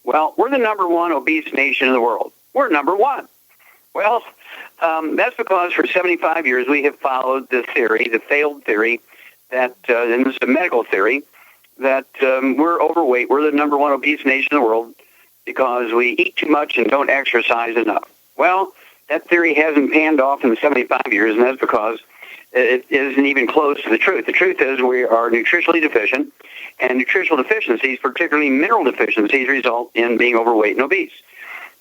Well, we're the number one obese nation in the world. We're number one. Well, that's because for 75 years we have followed the theory, the failed theory, that, and this is a medical theory, that we're overweight. We're the number one obese nation in the world because we eat too much and don't exercise enough. Well, that theory hasn't panned off in 75 years, and that's because it isn't even close to the truth. The truth is we are nutritionally deficient, and nutritional deficiencies, particularly mineral deficiencies, result in being overweight and obese.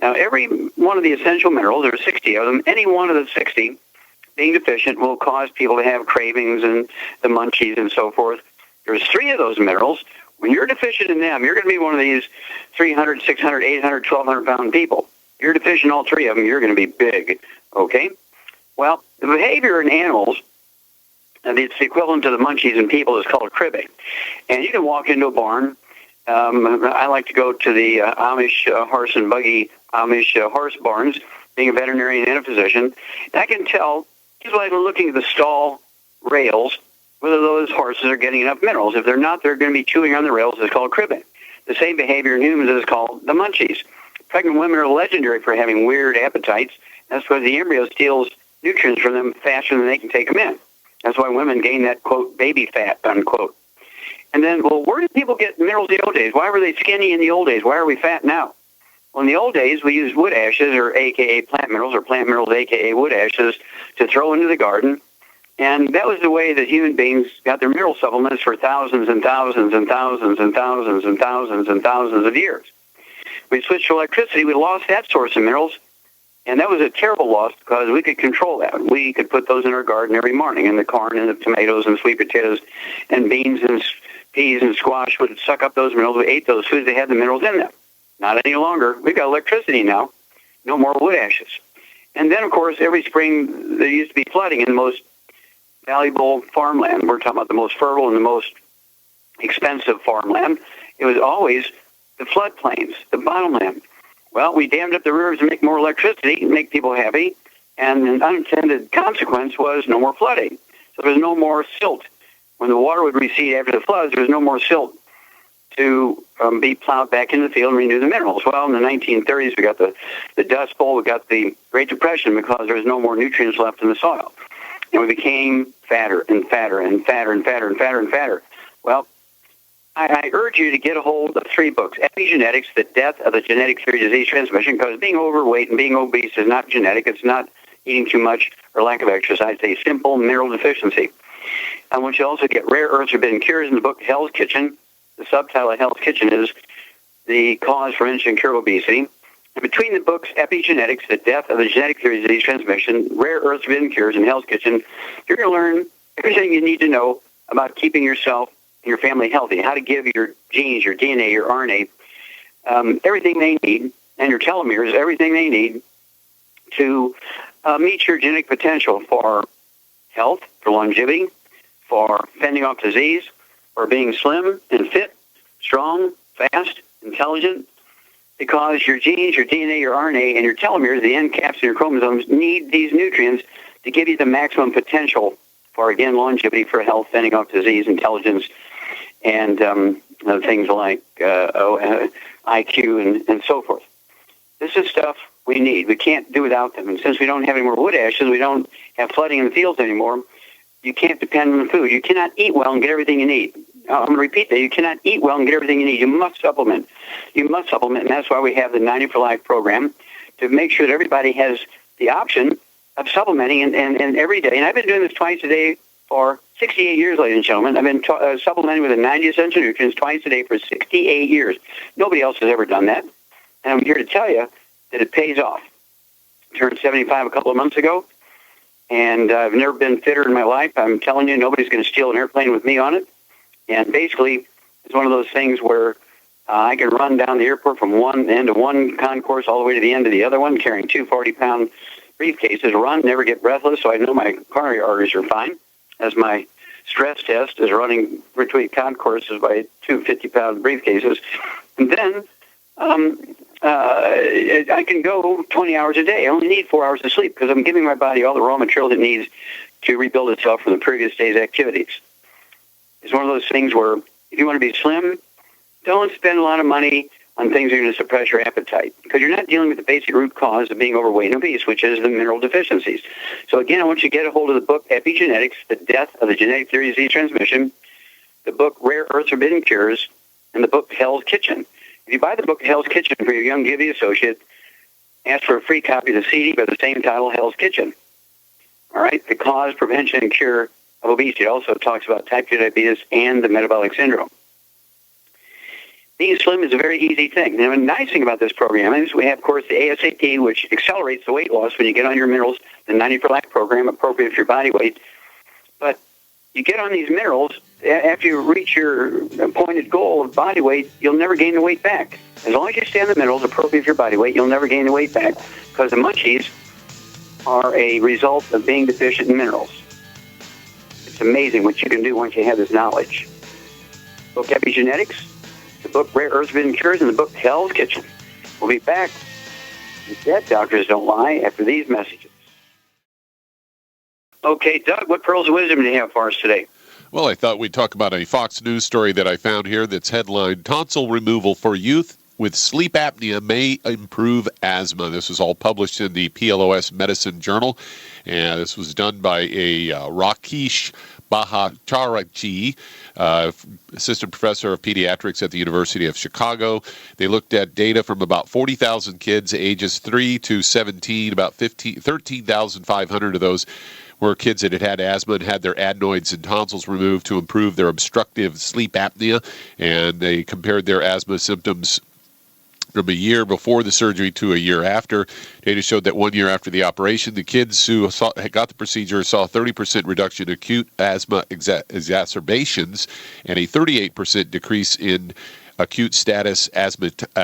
Now, every one of the essential minerals, there are 60 of them, any one of the 60 being deficient will cause people to have cravings and the munchies and so forth. There's 3 of those minerals. When you're deficient in them, you're going to be one of these 300, 600, 800, 1,200-pound people. You're deficient in all 3 of them, you're going to be big, okay? Well, the behavior in animals, and it's the equivalent to the munchies in people, is called cribbing. And you can walk into a barn. I like to go to the Amish horse and buggy, Amish horse barns, being a veterinarian and a physician. And I can tell, just like looking at the stall rails, whether those horses are getting enough minerals. If they're not, they're going to be chewing on the rails. It's called cribbing. The same behavior in humans is called the munchies. Pregnant women are legendary for having weird appetites. That's because the embryo steals nutrients from them faster than they can take them in. That's why women gain that, quote, baby fat, unquote. And then, well, where did people get minerals in the old days? Why were they skinny in the old days? Why are we fat now? Well, in the old days, we used wood ashes, or a.k.a. plant minerals, or plant minerals, a.k.a. wood ashes, to throw into the garden. And that was the way that human beings got their mineral supplements for thousands and thousands and thousands and thousands and thousands and thousands of years. We switched to electricity. We lost that source of minerals. And that was a terrible loss because we could control that. We could put those in our garden every morning, and the corn and the tomatoes and sweet potatoes and beans and peas and squash would suck up those minerals. We ate those foods. They had the minerals in them. Not any longer. We've got electricity now. No more wood ashes. And then, of course, every spring there used to be flooding in the most valuable farmland. We're talking about the most fertile and the most expensive farmland. It was always the floodplains, the bottomland. Well, we dammed up the rivers to make more electricity and make people happy, and an unintended consequence was no more flooding. So there's no more silt. When the water would recede after the floods, there was no more silt to be plowed back into the field and renew the minerals. Well, in the 1930s, we got the Dust Bowl, we got the Great Depression because there was no more nutrients left in the soil. And we became fatter and fatter and fatter and fatter and fatter and fatter. Well, I urge you to get a hold of 3 books. Epigenetics, The Death of the Genetic Theory of Disease Transmission, because being overweight and being obese is not genetic. It's not eating too much or lack of exercise. It's a simple mineral deficiency. I want you to also get Rare Earths Forbidden Cures in the book Hell's Kitchen. The subtitle of Hell's Kitchen is The Cause for Instant Cure Obesity. And between the books Epigenetics, The Death of the Genetic Theory of Disease Transmission, Rare Earths Forbidden Cures, and Hell's Kitchen, you're going to learn everything you need to know about keeping yourself and your family healthy, how to give your genes, your DNA, your RNA, everything they need, and your telomeres, everything they need to meet your genetic potential for health, for longevity, for fending off disease, for being slim and fit, strong, fast, intelligent, because your genes, your DNA, your RNA, and your telomeres, the end caps and your chromosomes, need these nutrients to give you the maximum potential for, again, longevity, for health, fending off disease, intelligence, and things like IQ and so forth. This is stuff we need. We can't do without them. And since we don't have any more wood ashes, we don't have flooding in the fields anymore, you can't depend on the food. You cannot eat well and get everything you need. I'm going to repeat that. You cannot eat well and get everything you need. You must supplement. You must supplement, and that's why we have the 90 for Life program, to make sure that everybody has the option of supplementing and every day. And I've been doing this twice a day for 68 years, ladies and gentlemen. I've been supplementing with the 90 essential nutrients twice a day for 68 years. Nobody else has ever done that. And I'm here to tell you that it pays off. I turned 75 a couple of months ago, and I've never been fitter in my life. I'm telling you, nobody's going to steal an airplane with me on it. And basically, it's one of those things where I can run down the airport from one end of one concourse all the way to the end of the other one, carrying 2 40-pound briefcases, run, never get breathless, so I know my coronary arteries are fine, as my stress test is running between concourses by 2 50-pound briefcases. And then I can go 20 hours a day. I only need 4 hours of sleep because I'm giving my body all the raw materials it needs to rebuild itself from the previous day's activities. It's one of those things where if you want to be slim, don't spend a lot of money on things that are going to suppress your appetite, because you're not dealing with the basic root cause of being overweight and obese, which is the mineral deficiencies. So again, I want you to get a hold of the book Epigenetics, The Death of the Genetic Theory of Disease Transmission, the book Rare Earths Forbidden Cures, and the book Hell's Kitchen. If you buy the book Hell's Kitchen for your young Givey associate, ask for a free copy of the CD by the same title, Hell's Kitchen. All right, the cause, prevention, and cure of obesity. It also talks about type 2 diabetes and the metabolic syndrome. Being slim is a very easy thing. Now, the nice thing about this program is we have, of course, the ASAP, which accelerates the weight loss when you get on your minerals, the 90 for Life program, appropriate for your body weight. But you get on these minerals, after you reach your appointed goal of body weight, you'll never gain the weight back. As long as you stay on the minerals, appropriate for your body weight, you'll never gain the weight back, because the munchies are a result of being deficient in minerals. It's amazing what you can do once you have this knowledge. Book Epigenetics, the book Rare Earths Forbidden Cures, and the book Hell's Kitchen. We'll be back with Dead Doctors Don't Lie after these messages. Okay, Doug, what pearls of wisdom do you have for us today? Well, I thought we'd talk about a Fox News story that I found here that's headlined, Tonsil Removal for Youth with Sleep Apnea May Improve Asthma. This was all published in the PLOS Medicine Journal, and this was done by a Rakesh Bhattacharjee, assistant professor of pediatrics at the University of Chicago. They looked at data from about 40,000 kids ages 3 to 17. About 13,500 of those were kids that had asthma and had their adenoids and tonsils removed to improve their obstructive sleep apnea. And they compared their asthma symptoms from a year before the surgery to a year after. Data showed that 1 year after the operation, the kids who got the procedure saw a 30% reduction in acute asthma exacerbations and a 38% decrease in acute status asthmaticus,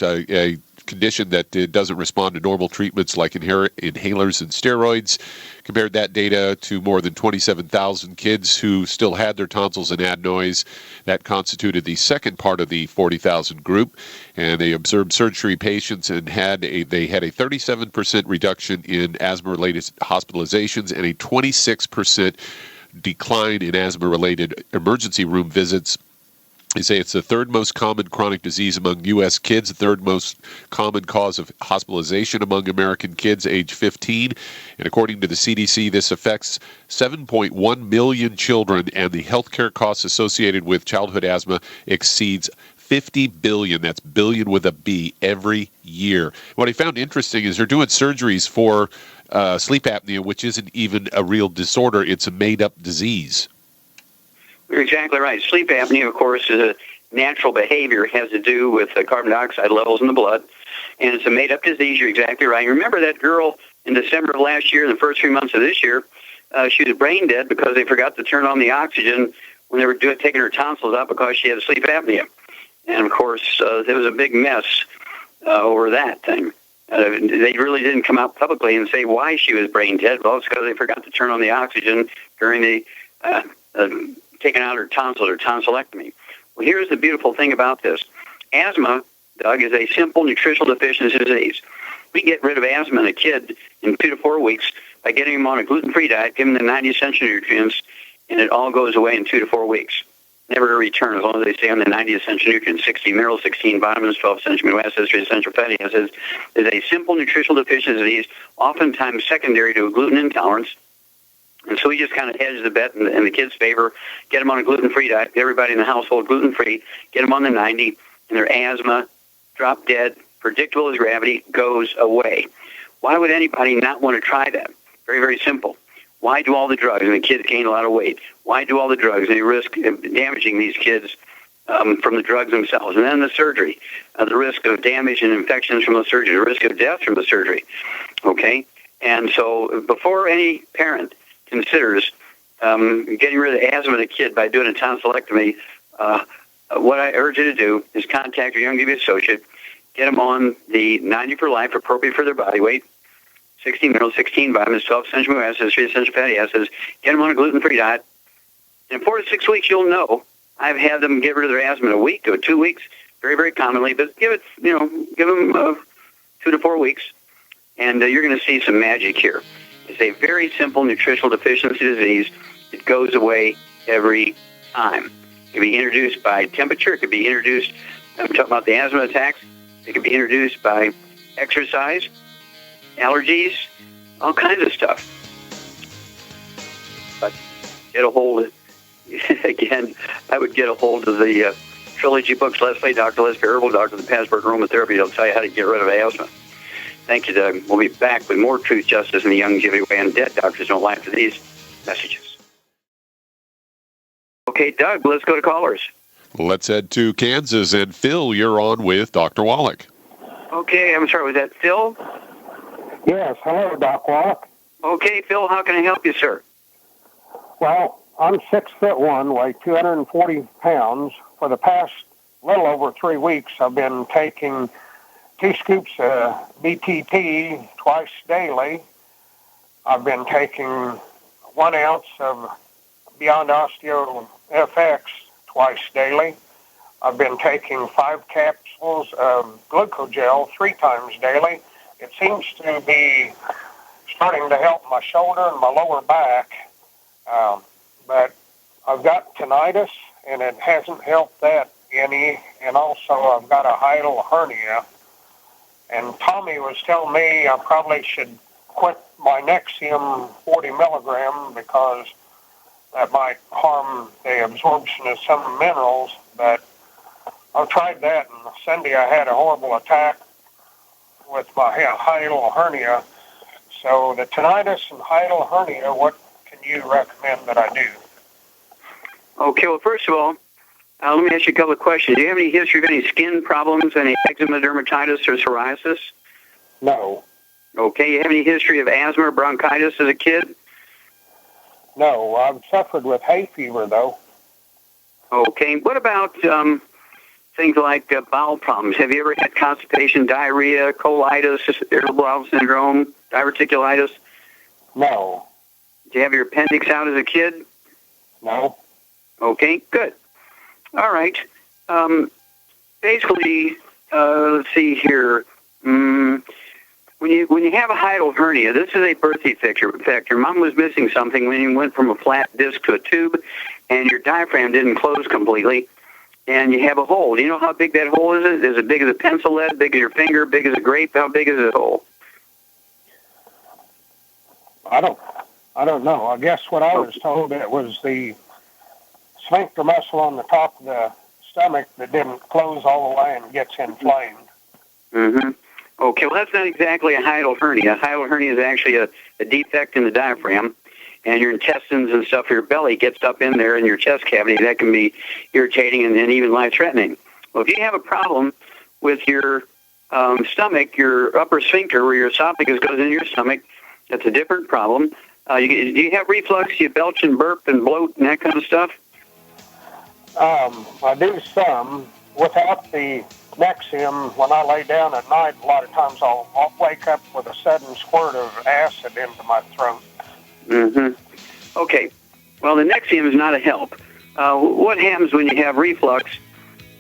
a condition that doesn't respond to normal treatments like inhalers and steroids. Compared that data to more than 27,000 kids who still had their tonsils and adenoids. That constituted the second part of the 40,000 group. And they observed surgery patients and they had a 37% reduction in asthma-related hospitalizations and a 26% decline in asthma-related emergency room visits. They say it's the third most common chronic disease among U.S. kids, the third most common cause of hospitalization among American kids age 15. And according to the CDC, this affects 7.1 million children, and the healthcare costs associated with childhood asthma exceeds $50 billion, that's billion with a B, every year. What I found interesting is they're doing surgeries for sleep apnea, which isn't even a real disorder, it's a made-up disease. You're exactly right. Sleep apnea, of course, is a natural behavior. It has to do with carbon dioxide levels in the blood, and it's a made-up disease. You're exactly right. You remember that girl in December of last year, in the first 3 months of this year, she was brain dead because they forgot to turn on the oxygen when they were taking her tonsils out because she had sleep apnea. And, of course, there was a big mess over that thing. They really didn't come out publicly and say why she was brain dead. Well, it's because they forgot to turn on the oxygen during the taking out her tonsils or tonsillectomy. Well, here's the beautiful thing about this. Asthma, Doug, is a simple nutritional deficiency disease. We get rid of asthma in a kid in 2 to 4 weeks by getting him on a gluten-free diet, giving him the 90 essential nutrients, and it all goes away in 2 to 4 weeks. Never to return as long as they stay on the 90 essential nutrients, 60 minerals, 16 vitamins, 12 essential amino acids, 3 essential fatty acids. Is a simple nutritional deficiency disease, oftentimes secondary to a gluten intolerance. And so we just kind of hedge the bet in the kids' favor, get them on a gluten-free diet, get everybody in the household gluten-free, get them on the 90, and their asthma, drop dead, predictable as gravity, goes away. Why would anybody not want to try that? Very, very simple. Why do all the drugs? And the kids gain a lot of weight. Why do all the drugs? They risk damaging these kids from the drugs themselves. And then the surgery, the risk of damage and infections from the surgery, the risk of death from the surgery. Okay? And so before any parent considers getting rid of asthma in a kid by doing a tonsillectomy, what I urge you to do is contact your young Givey associate, get them on the 90 for Life, appropriate for their body weight, 16 minerals, 16 vitamins, 12 essential amino acids, 3 essential fatty acids, get them on a gluten-free diet. In 4 to 6 weeks, you'll know. I've had them get rid of their asthma in a week or 2 weeks, very, very commonly, but give them 2 to 4 weeks, and you're going to see some magic here. It's a very simple nutritional deficiency disease. It goes away every time. It can be introduced by temperature. It could be introduced, I'm talking about the asthma attacks. It can be introduced by exercise, allergies, all kinds of stuff. But get a hold of, again, I would get a hold of the trilogy books, Leslie, Dr. Leslie Herbal, Dr. The Password Aromatherapy. They'll tell you how to get rid of asthma. Thank you, Doug. We'll be back with more truth, justice, and the longevity way, and dead doctors don't lie for these messages. Okay, Doug, let's go to callers. Let's head to Kansas. And Phil, you're on with Dr. Wallach. Okay, I'm sorry, was that Phil? Yes, hello, Doc Wallach. Okay, Phil, how can I help you, sir? Well, I'm 6'1", weigh 240 pounds. For the past little over 3 weeks, I've been taking 2 scoops of BTT twice daily. I've been taking 1 ounce of Beyond Osteo FX twice daily. I've been taking 5 capsules of glucogel 3 times daily. It seems to be starting to help my shoulder and my lower back, but I've got tinnitus, and it hasn't helped that any, and also I've got a hiatal hernia. And Tommy was telling me I probably should quit my Nexium 40 milligram because that might harm the absorption of some minerals, but I've tried that, and Sunday I had a horrible attack with my hiatal hernia. So the tinnitus and hiatal hernia, what can you recommend that I do? Okay, well, first of all, let me ask you a couple of questions. Do you have any history of any skin problems, any eczema, dermatitis, or psoriasis? No. Okay, you have any history of asthma or bronchitis as a kid? No, I've suffered with hay fever, though. Okay, what about things like bowel problems? Have you ever had constipation, diarrhea, colitis, irritable bowel syndrome, diverticulitis? No. Did you have your appendix out as a kid? No. Okay, good. All right. Basically, let's see here. When you have a hiatal hernia, this is a birth defect. Your mom was missing something when you went from a flat disc to a tube, and your diaphragm didn't close completely, and you have a hole. Do you know how big that hole is? Is it big as a pencil lead, big as your finger, big as a grape? How big is the hole? I don't know. I guess what I was told, it was the sphincter muscle on the top of the stomach that didn't close all the way and gets inflamed. Mm-hmm. Okay, well, that's not exactly a hiatal hernia. A hiatal hernia is actually a defect in the diaphragm, and your intestines and stuff, your belly gets up in there in your chest cavity. That can be irritating and even life-threatening. Well, if you have a problem with your stomach, your upper sphincter, where your esophagus goes into your stomach, that's a different problem. Do you have reflux? Do you belch and burp and bloat and that kind of stuff? I do some. Without the Nexium, when I lay down at night, a lot of times I'll wake up with a sudden squirt of acid into my throat. Mm-hmm. Okay. Well, the Nexium is not a help. What happens when you have reflux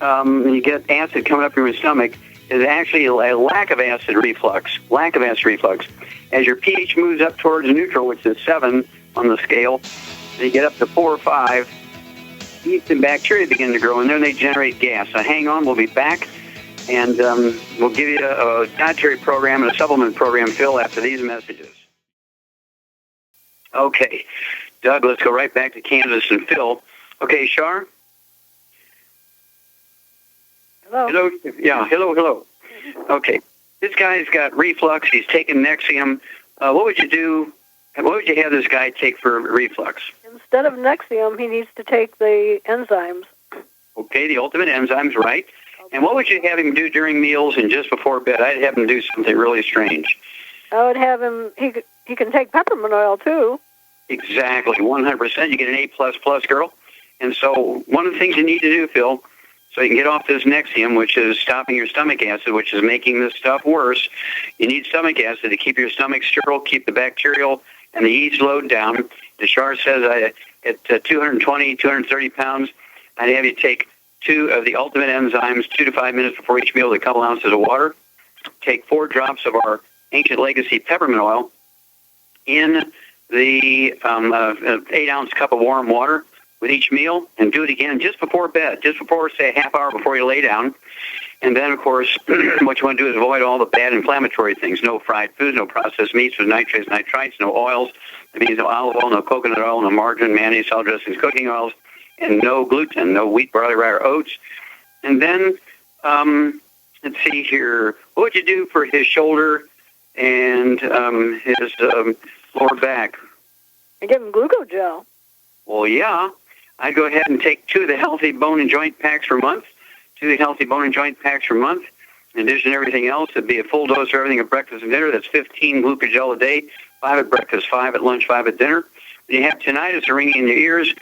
and you get acid coming up your stomach is actually a lack of acid reflux. Lack of acid reflux. As your pH moves up towards neutral, which is 7 on the scale, and you get up to 4 or 5, yeast and bacteria begin to grow, and then they generate gas. So hang on, we'll be back, and we'll give you a dietary program and a supplement program, Phil, after these messages. Okay, Doug, let's go right back to Kansas and Phil. Okay, Shar? Hello? Hello? Yeah, hello. Okay, this guy's got reflux. He's taking Nexium. What would you do? What would you have this guy take for reflux? Instead of Nexium, he needs to take the enzymes. Okay, the ultimate enzymes, right. Okay. And what would you have him do during meals and just before bed? I'd have him do something really strange. I would have him, he can take peppermint oil, too. Exactly, 100%. You get an A++ girl. And so one of the things you need to do, Phil, so you can get off this Nexium, which is stopping your stomach acid, which is making this stuff worse, you need stomach acid to keep your stomach sterile, keep the bacterial and the yeast load down. Deshar says at 220, 230 pounds, I'd have you take 2 of the ultimate enzymes 2 to 5 minutes before each meal with a couple ounces of water. Take 4 drops of our Ancient Legacy peppermint oil in the 8-ounce cup of warm water. with each meal, and do it again just before bed, just before, say, a half hour before you lay down. And then, of course, what you want to do is avoid all the bad inflammatory things. No fried foods, no processed meats with nitrates, nitrites, no oils. That means no olive oil, no coconut oil, no margarine, mayonnaise, salad dressings, cooking oils, and no gluten, no wheat, barley, rye, or oats. And then, let's see here, what would you do for his shoulder and his lower back? I give him glucogel. Well, yeah. I'd go ahead and take 2 of the healthy bone and joint packs per month. 2 of the healthy bone and joint packs per month. In addition to everything else, it'd be a full dose of everything at breakfast and dinner. That's 15 glucogel a day, 5 at breakfast, 5 at lunch, 5 at dinner. When you have tinnitus or ringing in your ears,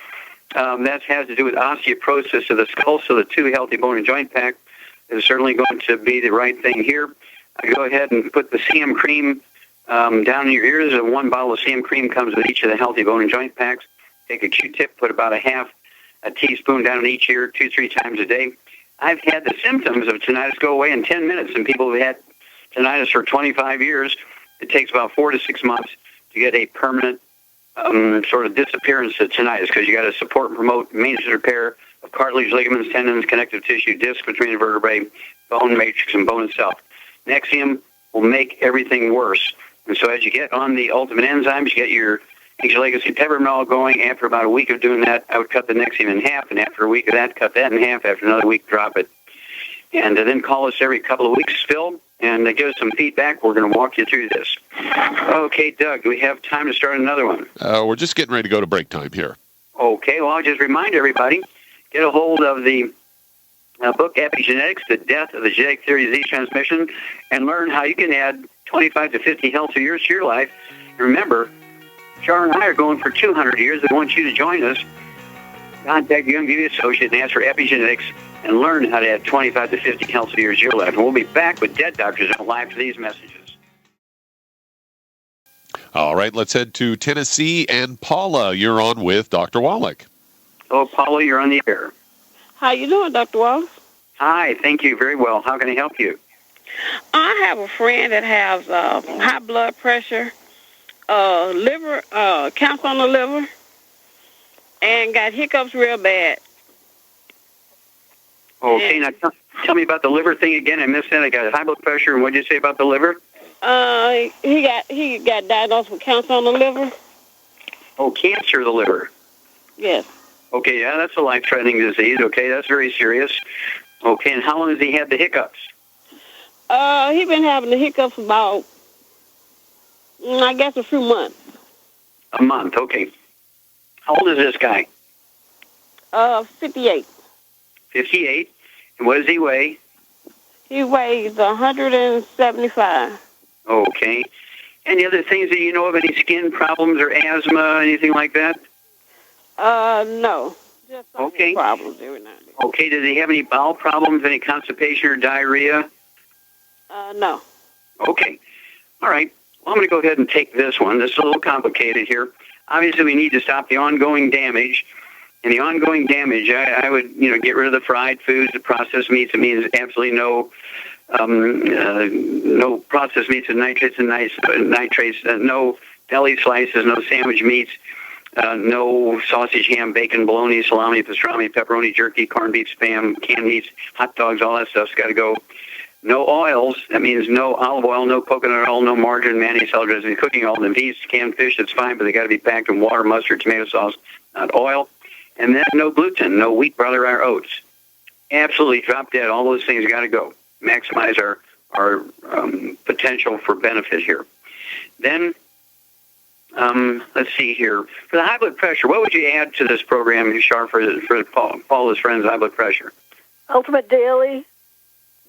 that has to do with osteoporosis of the skull, so the 2 healthy bone and joint pack is certainly going to be the right thing here. I go ahead and put the CM cream down in your ears. 1 bottle of CM cream comes with each of the healthy bone and joint packs. Take a Q-tip, put about a teaspoon down in each ear 2-3 times a day. I've had the symptoms of tinnitus go away in 10 minutes, and people who've had tinnitus for 25 years, it takes about 4 to 6 months to get a permanent sort of disappearance of tinnitus, because you got to support and promote maintenance and repair of cartilage, ligaments, tendons, connective tissue, discs between the vertebrae, bone matrix, and bone itself. Nexium will make everything worse. And so as you get on the ultimate enzymes, you get your Ancient Legacy peppermint going. After about a week of doing that, I would cut the Nexium in half, and after a week of that, cut that in half. After another week, drop it. And then call us every couple of weeks, Phil, and give us some feedback. We're going to walk you through this. Okay, Doug, do we have time to start another one? We're just getting ready to go to break time here. Okay, well, I'll just remind everybody, get a hold of the book Epigenetics, The Death of the Genetic Theory of Disease Transmission, and learn how you can add 25 to 50 healthy years to your life. And remember, Char and I are going for 200 years. We want you to join us. Contact your Young Beauty Associate and ask for Epigenetics and learn how to add 25 to 50 healthy years to your life. And we'll be back with Dead Doctors on live for these messages. All right, let's head to Tennessee. And Paula, you're on with Dr. Wallach. Oh, Paula, you're on the air. How you doing, Dr. Wallach? Hi, thank you. Very well. How can I help you? I have a friend that has high blood pressure, liver, cancer on the liver, and got hiccups real bad. Okay, now tell me about the liver thing again. I missed that. I got high blood pressure, and what did you say about the liver? He got diagnosed with cancer on the liver. Oh, cancer of the liver. Yes. Okay, yeah, that's a life-threatening disease. Okay, that's very serious. Okay, and how long has he had the hiccups? He been having the hiccups about, I guess, a few months. A month, okay. How old is this guy? 58. 58. And what does he weigh? He weighs 175. Okay. Any other things that you know of? Any skin problems or asthma, anything like that? No. Just some okay. Problems every now and then. Okay. Does he have any bowel problems, any constipation or diarrhea? No. Okay. All right. Well, I'm going to go ahead and take this one. This is a little complicated here. Obviously, we need to stop the ongoing damage. And the ongoing damage, I would, get rid of the fried foods, the processed meats. It means absolutely no processed meats and nitrates and nitrates, no deli slices, no sandwich meats, no sausage, ham, bacon, bologna, salami, pastrami, pepperoni, jerky, corned beef, Spam, canned meats, hot dogs, all that stuff's got to go. No oils. That means no olive oil, no coconut oil, no margarine, mayonnaise, salad dressing, cooking oil. The meats, canned fish, that's fine, but they got to be packed in water, mustard, tomato sauce, not oil. And then no gluten, no wheat, barley, rye, or oats. Absolutely drop dead. All those things got to go. Maximize our potential for benefit here. Then, let's see here. For the high blood pressure, what would you add to this program, Shar, for Paula's friend's high blood pressure? Ultimate Daily.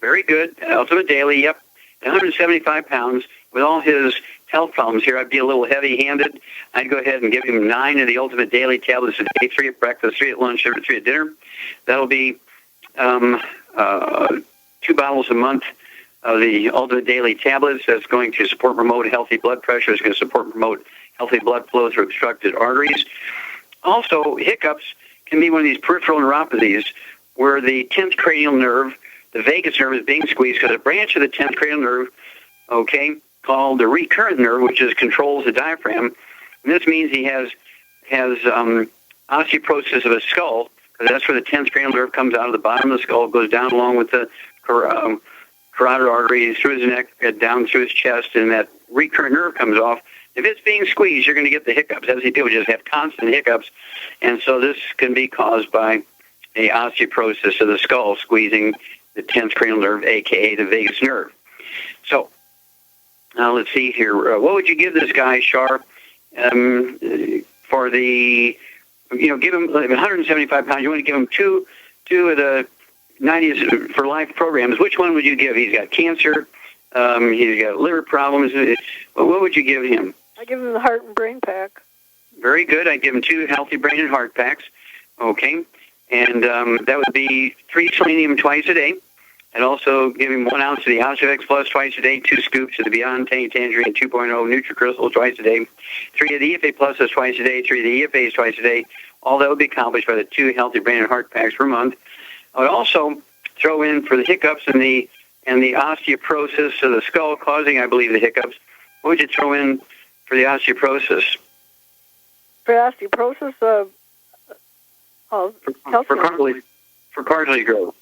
Very good. Ultimate Daily, yep. 175 pounds. With all his health problems here, I'd be a little heavy-handed. I'd go ahead and give him 9 of the Ultimate Daily tablets a day, 3 at breakfast, 3 at lunch, 3 at dinner. That'll be 2 bottles a month of the Ultimate Daily tablets. That's going to support and promote healthy blood pressure. It's going to support and promote healthy blood flow through obstructed arteries. Also, hiccups can be one of these peripheral neuropathies where the 10th cranial nerve, the vagus nerve, is being squeezed because a branch of the 10th cranial nerve, called the recurrent nerve, which controls the diaphragm. And this means he has osteoporosis of the skull, because that's where the 10th cranial nerve comes out of the bottom of the skull, goes down along with the carotid artery through his neck, down through his chest, and that recurrent nerve comes off. If it's being squeezed, you're going to get the hiccups. As people just have constant hiccups, and so this can be caused by a osteoporosis of the skull squeezing the 10th cranial nerve, a.k.a. the vagus nerve. So now let's see here. What would you give this guy, Sharp, for the, give him 175 pounds. You want to give him two of the 90s for life programs. Which one would you give? He's got cancer. He's got liver problems. What would you give him? I give him the heart and brain pack. Very good. I give him 2 healthy brain and heart packs. Okay. And that would be 3 selenium twice a day. And also give him 1 ounce of the Osteovex Plus twice a day, 2 scoops of the Beyond Tangerine 2.0 NutriCrystals twice a day, 3 of the EFA Pluses twice a day, 3 of the EFAs twice a day. All that would be accomplished by the 2 healthy brain and heart packs per month. I would also throw in for the hiccups and the osteoporosis of the skull causing, I believe, the hiccups. What would you throw in for the osteoporosis? For osteoporosis, for cartilage growth.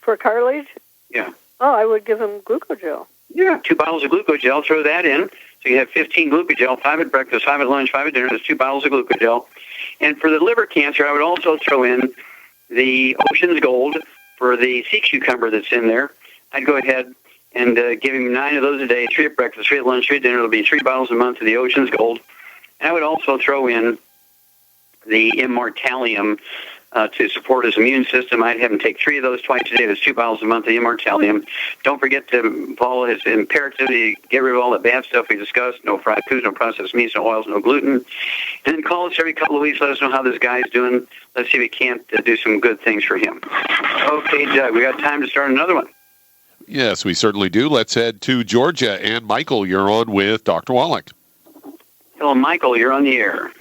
For cartilage? Yeah. Oh, I would give him glucogel. Yeah, 2 bottles of glucogel. Throw that in. So you have 15 glucogel, 5 at breakfast, 5 at lunch, 5 at dinner. That's 2 bottles of glucogel. And for the liver cancer, I would also throw in the Ocean's Gold for the sea cucumber that's in there. I'd go ahead and give him 9 of those a day, 3 at breakfast, 3 at lunch, 3 at dinner. It'll be 3 bottles a month of the Ocean's Gold. And I would also throw in the Immortalium to support his immune system. I'd have him take 3 of those twice a day. That's 2 bottles a month of the Immortalium. Don't forget to follow his imperative to get rid of all the bad stuff we discussed. No fried foods, no processed meats, no oils, no gluten. And then call us every couple of weeks. Let us know how this guy's doing. Let's see if we can't do some good things for him. Okay, Doug, we got time to start another one. Yes, we certainly do. Let's head to Georgia. And Michael, you're on with Dr. Wallach. Hello, Michael. You're on the air.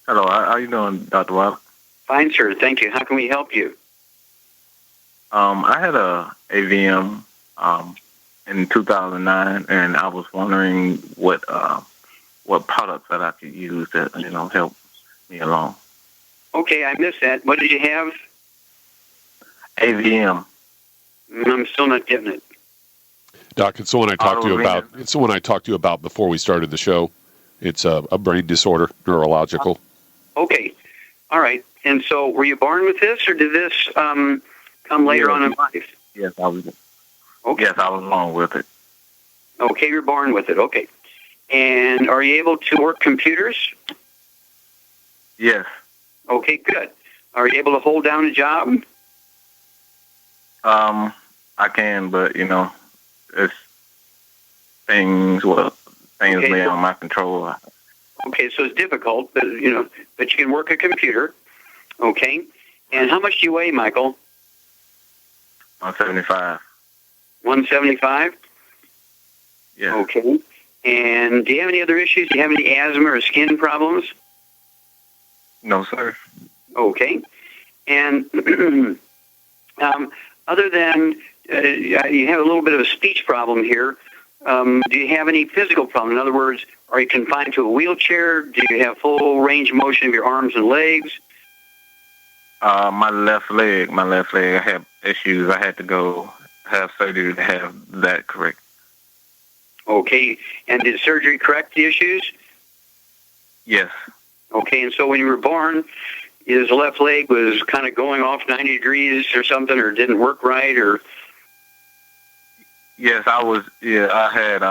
Hello. How are you doing, Dr. Wallach? Fine, sir. Thank you. How can we help you? I had a AVM in 2009, and I was wondering what products that I could use that help me along. Okay, I missed that. What did you have? AVM. I'm still not getting it. Doc, it's the one I talked to you about. It's the one I talked to you about before we started the show. It's a brain disorder, neurological. Okay. All right. And so were you born with this, or did this come later on in life? Yes, I was. Okay. Yes, I was born with it. Okay, you're born with it. Okay. And are you able to work computers? Yes. Okay, good. Are you able to hold down a job? I can, but it's things beyond my control. Okay, so it's difficult, but you can work a computer. Okay. And how much do you weigh, Michael? 175. 175? Yeah. Okay. And do you have any other issues? Do you have any asthma or skin problems? No, sir. Okay. And other than you have a little bit of a speech problem here, do you have any physical problem? In other words, are you confined to a wheelchair? Do you have full range of motion of your arms and legs? My left leg, I have issues. I had to go have surgery to have that correct. Okay. And did surgery correct the issues? Yes. Okay. And so when you were born, his left leg was kind of going off 90 degrees or something, or didn't work right, or? Yes, I was. Yeah, I had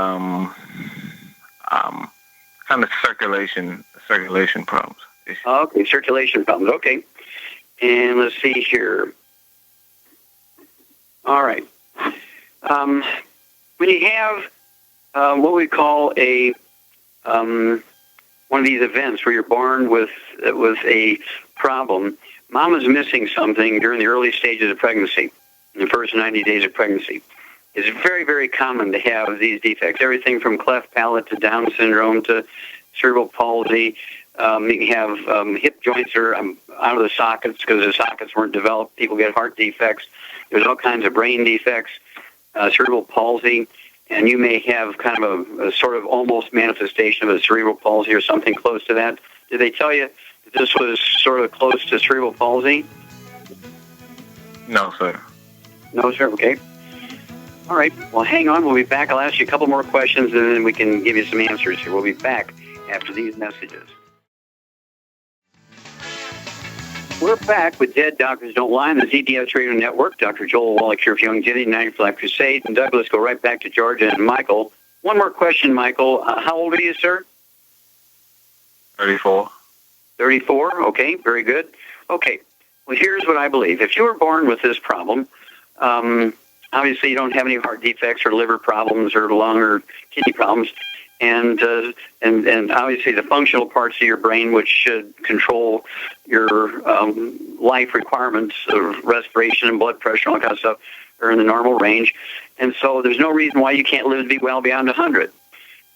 kind of circulation problems. Okay, circulation problems. Okay. And let's see here. All right. When you have what we call a one of these events where you're born with a problem, mom is missing something during the early stages of pregnancy, in the first 90 days of pregnancy. It's very, very common to have these defects, everything from cleft palate to Down syndrome to cerebral palsy. You can have hip joints are out of the sockets because the sockets weren't developed. People get heart defects. There's all kinds of brain defects, cerebral palsy, and you may have kind of a sort of almost manifestation of a cerebral palsy or something close to that. Did they tell you that this was sort of close to cerebral palsy? No, sir. No, sir. Okay. All right. Well, hang on. We'll be back. I'll ask you a couple more questions, and then we can give you some answers here. We'll be back after these messages. We're back with Dead Doctors Don't Lie on the ZDS Radio Network. Dr. Joel Wallach here for Youngevity, 90 Life Crusade. And Doug, let's go right back to Georgia and Michael. One more question, Michael. How old are you, sir? 34. 34. Okay, very good. Okay. Well, here's what I believe. If you were born with this problem, obviously you don't have any heart defects or liver problems or lung or kidney problems, and obviously the functional parts of your brain, which should control your life requirements of respiration and blood pressure and all that kind of stuff, are in the normal range. And so there's no reason why you can't live to be well beyond 100.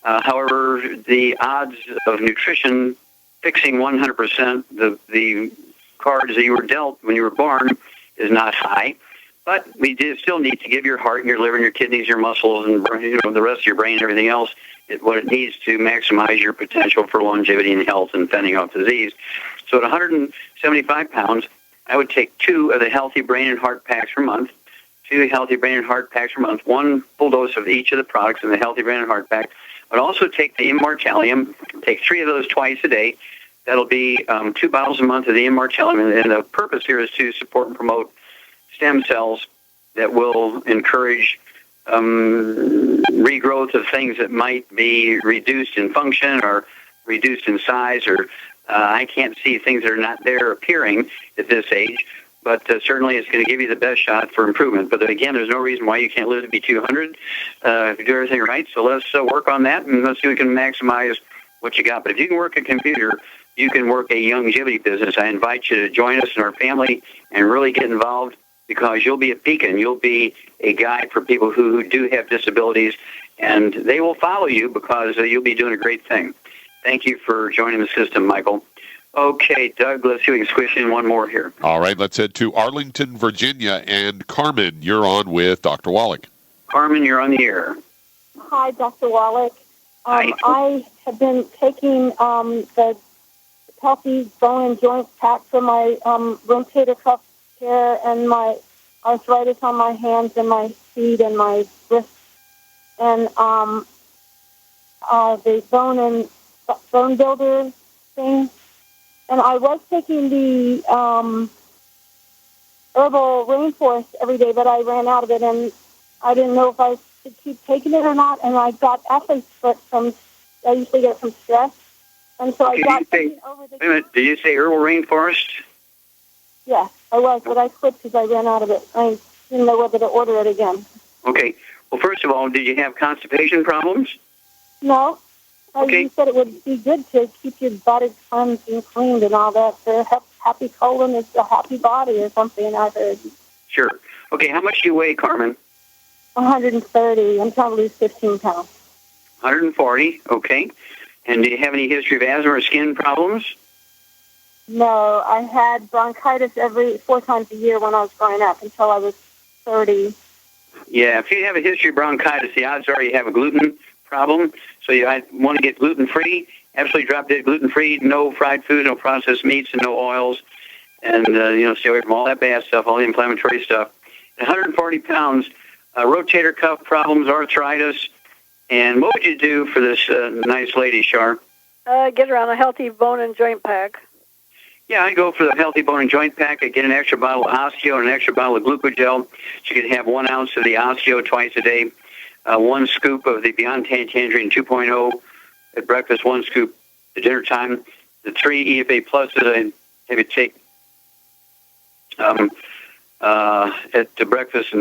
However, the odds of nutrition fixing 100% the cards that you were dealt when you were born is not high. But we do still need to give your heart and your liver and your kidneys, your muscles, and the rest of your brain and everything else what it needs to maximize your potential for longevity and health and fending off disease. So at 175 pounds, I would take 2 of the Healthy Brain and Heart Packs per month, 2 Healthy Brain and Heart Packs per month, 1 full dose of each of the products in the Healthy Brain and Heart Pack. I'd also take the Immortalium, take 3 of those twice a day. That'll be 2 bottles a month of the Immortalium. And the purpose here is to support and promote stem cells that will encourage regrowth of things that might be reduced in function or reduced in size, or I can't see things that are not there appearing at this age, but certainly it's going to give you the best shot for improvement. But again, there's no reason why you can't live to be 200 if you do everything right. So let's work on that, and let's see if we can maximize what you got. But if you can work a computer, you can work a Youngevity business. I invite you to join us in our family and really get involved, because you'll be a beacon. You'll be a guide for people who do have disabilities, and they will follow you because you'll be doing a great thing. Thank you for joining the system, Michael. Okay, Doug, let's see if we can squish in one more here. All right, let's head to Arlington, Virginia. And Carmen, you're on with Dr. Wallach. Carmen, you're on the air. Hi, Dr. Wallach. Hi. I have been taking the Healthy Bone and Joint Pack for my rotator cuff care and my arthritis on my hands and my feet and my wrists, and the bone builder thing. And I was taking the herbal rainforest every day, but I ran out of it, and I didn't know if I should keep taking it or not. And I got athlete's foot I usually get from stress, and so I got taken over the. Wait a minute, did you say herbal rainforest? Yeah, I was, but I quit because I ran out of it. I didn't know whether to order it again. Okay. Well, first of all, did you have constipation problems? No. Okay. You said it would be good to keep your body cleansed and cleaned and all that. The happy colon is a happy body or something, I heard. Sure. Okay, how much do you weigh, Carmen? 130. I'm trying to lose 15 pounds. 140, okay. And do you have any history of asthma or skin problems? No, I had bronchitis 4 times a year when I was growing up until I was 30. Yeah, if you have a history of bronchitis, the odds are you have a gluten problem. So you want to get gluten-free. Absolutely drop dead gluten-free. No fried food, no processed meats, and no oils. And, stay away from all that bad stuff, all the inflammatory stuff. 140 pounds, rotator cuff problems, arthritis. And what would you do for this nice lady, Shar? Get her on a Healthy Bone and Joint Pack. Yeah, I'd go for the Healthy Bone and Joint Pack. I'd get an extra bottle of Osteo and an extra bottle of Glucogel. She could have 1 ounce of the Osteo twice a day, 1 scoop of the Beyond Tangerine 2.0 at breakfast, 1 scoop at dinner time. The 3 EFA Pluses I'd have you take at breakfast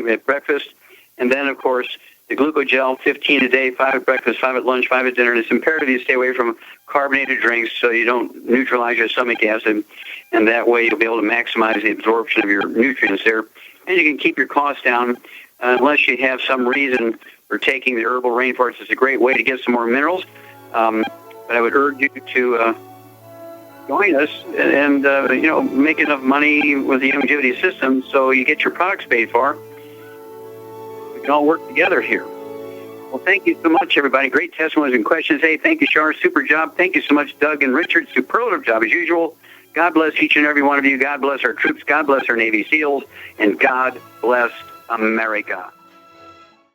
at breakfast. And then, of course, the Glucogel, 15 a day, 5 at breakfast, 5 at lunch, 5 at dinner. And it's imperative you stay away from carbonated drinks so you don't neutralize your stomach acid. And that way you'll be able to maximize the absorption of your nutrients there. And you can keep your costs down unless you have some reason for taking the herbal rainforest. It's a great way to get some more minerals. But I would urge you to join us and make enough money with the Youngevity system so you get your products paid for. We can all work together here. Well, thank you so much, everybody. Great testimonies and questions. Hey, thank you, Shar. Super job. Thank you so much, Doug and Richard. Superlative job, as usual. God bless each and every one of you. God bless our troops. God bless our Navy SEALs. And God bless America.